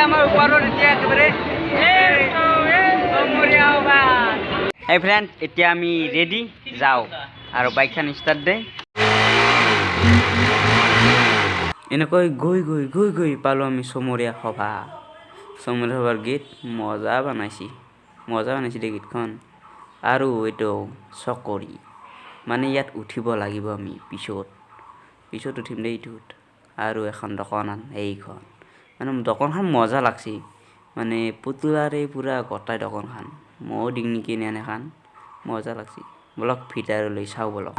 Hey friend, এতিয়া আমি ready যাও আৰ বাইকখান স্টাৰ্ট দে এনেকৈ গৈ গৈ গৈ গৈ পালো আমি সমৰীয়া সভাৰ গীত মজা বনাইছে দে গীতখন আৰু এইটো চকৰি মানে ইয়াত উঠিব লাগিব আমি পিছত উঠিম দে এইটোত আৰু এখন দোকান এইখন মানে দোকানখন মজা লাগছি মানে পুতলাৰে পুৰা গটাই দোকানখন মই দিং নেকি এনেখান মজা লাগছি বলক ভিতৰলৈ চাও বলক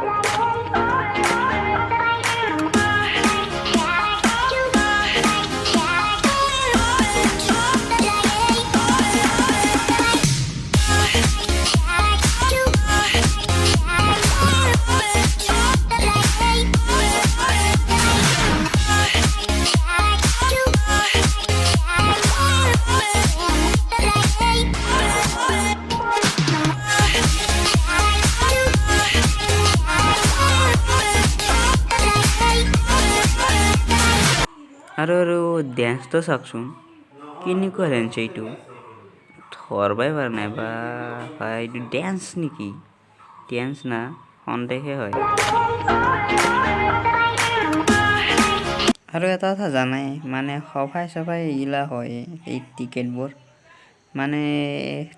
আৰু ড্যান্সটো চাকচোন কেনেকুৱা ড্যান্স এইটো ধৰবাই পাৰা নাই বা এইটো ড্যান্স নেকি ড্যান্স না সন্দেহে হয় আৰু এটা কথা জানাই মানে সভাই এইগিলা হয় এই টিকেটবোৰ মানে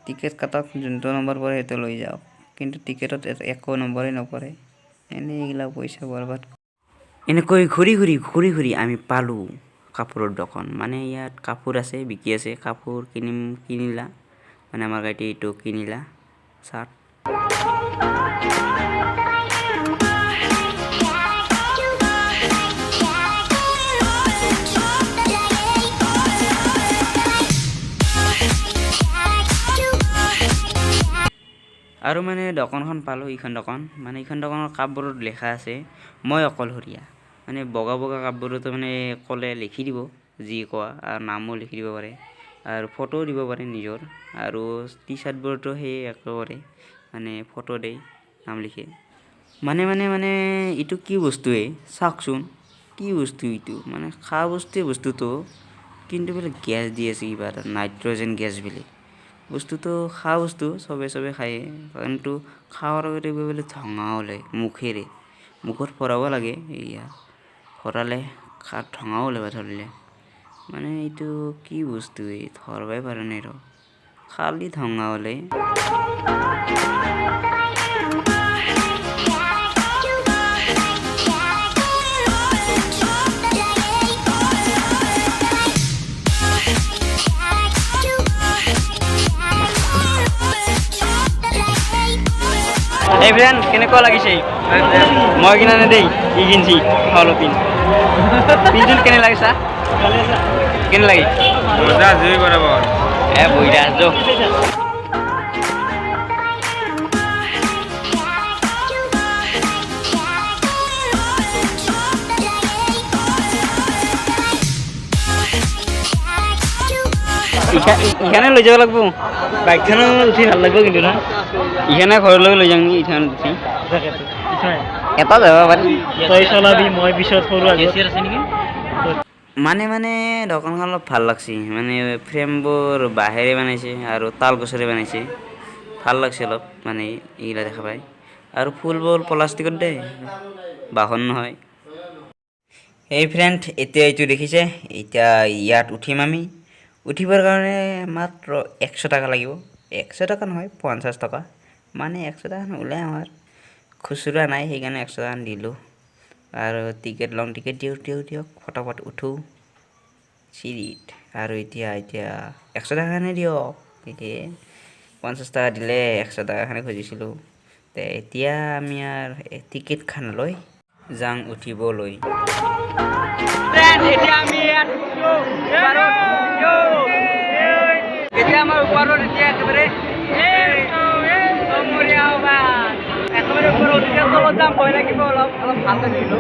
টিকেট কাটক যোনটো নম্বৰ পৰে সেইটো লৈ যাওক কিন্তু টিকেটত একো নম্বৰে নপৰে এনে এইগিলা পইচা বৰবাদ এনেকৈ ঘূৰি আমি পালো কাপোৰৰ দোকান মানে ইয়াত কাপোৰ আছে বিকি আছে কাপোৰ কিনিলা মানে আমাৰ গাইতে এইটো কিনিলা শাৰ্ট আৰু মানে দোকানখন পালো এইখন দোকান মানে এইখন দোকানৰ কাপবোৰত লেখা আছে মই অকলহৰীয়া মানে বগা কাপবোৰতো মানে কলে লিখি দিব যি কোৱা আৰু নামও লিখি দিব পাৰে আৰু ফটো দিব পাৰে নিজৰ আৰু টি-শাৰ্ট বোৰতো সেই একেবাৰে মানে ফটো দেই নাম লিখে মানে ইটো কি বস্তুৱে চাকচোন কি বস্তু ইটো মানে খা বস্তুটো কিন্তু বলে গ্যাস দি আছে কিবা নাইট্ৰজেন গ্যাস বিলে বস্তুটো খা বস্তু সবে খায় কিন্তু খাওয়ার আগতে বলে ধঙা ওলে মুখত পরাব লাগে এয়া পরালে ধঙা ওলাব ধরলে মানে এইটো কি বস্তু এই ধরবাই পারে নাই খালি ধঙা ওলে এই ফ্রেন্ড কেনেকুৱা লাগিছে মই কিনা নে দেই ই কিনছি হলো পিনজন কেনে লাগিছা কেনে লাগি মজা জুই বরাবর বইরা আছো এখানে লৈ যাব লাগবো বাইকখানো উঠি ভাল লাগবো কিন্তু না এখানে ঘৰলৈ লৈ যাম নেকি এখানে উঠি এটা যাব পাৰি তই চলাবি মই পিছত সৰু আছে নেকি মানে দোকানখন অলপ ভাল লাগছে মানে ফ্ৰেমবোৰ বাঁহেৰে বনাইছে আৰু তাল গছৰে বনাইছে ভাল লাগছে অলপ মানে এইগিলা দেখা পাই আৰু ফুলবোৰ প্লাষ্টিকত দে বাহন নহয় এই ফ্ৰেন্ড এতিয়া এইটো দেখিছে এতিয়া ইয়াত উঠিম আমি উঠিবৰ কাৰণে মাত্ৰ 100 টাকা লাগিব 100 টাকা নহয় 50 টাকা মানে 100 টাকা ওলাই আমাৰ খুচুৰা নাই সেইকাৰণে 100 টাকা দিলো আৰু টিকেট লং টিকেট দিও ফটাফট উঠো চিৰিট আৰু এতিয়া 100 টাকা নে দিও এতিয়া 50 টাকা দিলে 100 টাকা খানে খুজিছিলো তে এতিয়া আমি আর টিকেট খান লৈ যাং উঠিবলৈ ফ্রেন্ড এতিয়া আমি এতিয়া আমাৰ ওপৰত এতিয়া একেবাৰে সমৰীয়া হবা একেবাৰে ওপৰত উঠিলে তলত যাম ভয় লাগিব অলপ ভালকৈ দিলো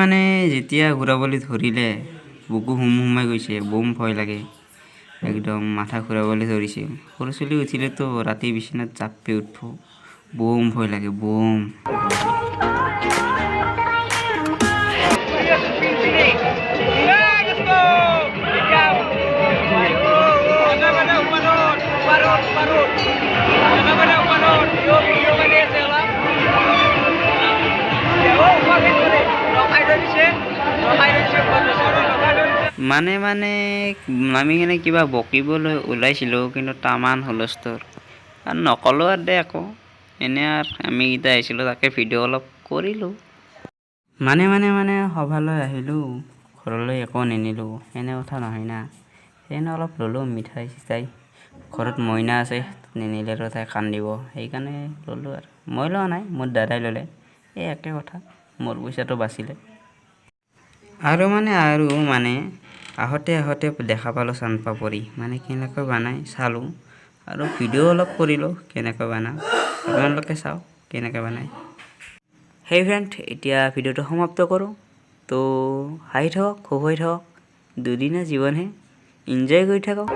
মানে যেতিয়া ঘূৰাবলৈ ধৰিলে বুকু হুমাই গৈছে বম ভয় লাগে একদম মাথা ঘূৰাবলৈ ধৰিছে সৰু চলি উঠিলে তো ৰাতি বিছনাত চাপে উঠব বম ভয় লাগে বম মানে আমি কিনে কিবা বকিবলৈ ওলাইছিলোঁ কিন্তু তামান হুলস্থুল আৰু নকলোঁ আৰু দে আকৌ এনে আৰু আমি কেইটা আহিছিলোঁ তাকে ভিডিঅ' অলপ কৰিলোঁ মানে সভালৈ আহিলোঁ ঘৰলৈ একো নিনিলোঁ এনে কথা নহয় না এনে অলপ ল'লোঁ মিঠাই চিঠাই ঘৰত মইনা আছে নিনিলে আৰু তাই কান্দিব সেইকাৰণে ল'লোঁ আৰু মই লোৱা নাই মোৰ দাদাই ল'লে এই একে কথা মোৰ পইচাটো বাচিলে আৰু আহোঁতে দেখা পালোঁ চানপাপৰি মানে কেনেকৈ বনাই চালোঁ আৰু ভিডিঅ' অলপ কৰিলোঁ কেনেকৈ বনায় আপোনালোকে চাওক কেনেকৈ বনায় সেই ফ্ৰেণ্ড এতিয়া ভিডিঅ'টো সমাপ্ত কৰোঁ তো হাঁহি থাকক খুব হৈ থাকক দুদিনীয়া জীৱনহে এনজয় কৰি থাকক